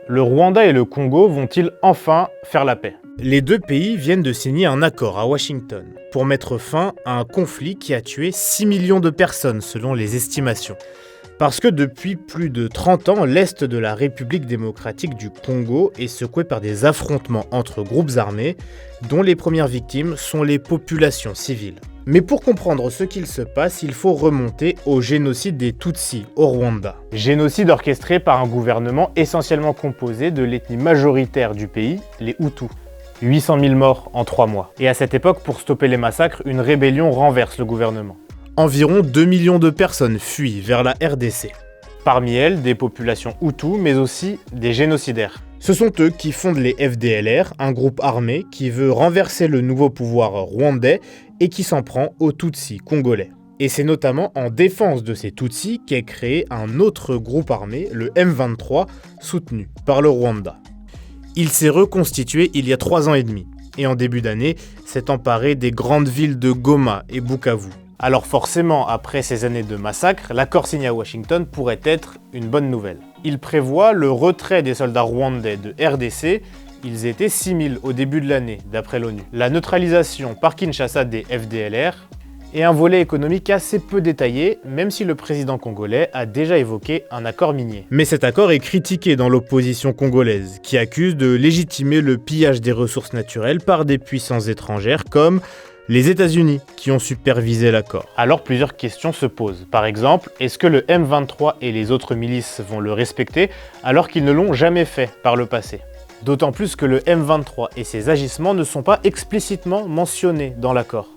Le Rwanda et le Congo vont-ils enfin faire la paix? Les deux pays viennent de signer un accord à Washington pour mettre fin à un conflit qui a tué 6 millions de personnes selon les estimations. Parce que depuis plus de 30 ans, l'est de la République démocratique du Congo est secoué par des affrontements entre groupes armés dont les premières victimes sont les populations civiles. Mais pour comprendre ce qu'il se passe, il faut remonter au génocide des Tutsis au Rwanda. Génocide orchestré par un gouvernement essentiellement composé de l'ethnie majoritaire du pays, les Hutus. 800 000 morts en 3 mois. Et à cette époque, pour stopper les massacres, une rébellion renverse le gouvernement. Environ 2 millions de personnes fuient vers la RDC. Parmi elles, des populations Hutus, mais aussi des génocidaires. Ce sont eux qui fondent les FDLR, un groupe armé qui veut renverser le nouveau pouvoir rwandais et qui s'en prend aux Tutsis congolais. Et c'est notamment en défense de ces Tutsis qu'est créé un autre groupe armé, le M23, soutenu par le Rwanda. Il s'est reconstitué il y a 3 ans et demi, et en début d'année, s'est emparé des grandes villes de Goma et Bukavu. Alors forcément, après ces années de massacres, l'accord signé à Washington pourrait être une bonne nouvelle. Il prévoit le retrait des soldats rwandais de RDC, ils étaient 6 000 au début de l'année, d'après l'ONU. La neutralisation par Kinshasa des FDLR, et un volet économique assez peu détaillé, même si le président congolais a déjà évoqué un accord minier. Mais cet accord est critiqué dans l'opposition congolaise, qui accuse de légitimer le pillage des ressources naturelles par des puissances étrangères comme les États-Unis qui ont supervisé l'accord. Alors plusieurs questions se posent. Par exemple, est-ce que le M23 et les autres milices vont le respecter alors qu'ils ne l'ont jamais fait par le passé? D'autant plus que le M23 et ses agissements ne sont pas explicitement mentionnés dans l'accord.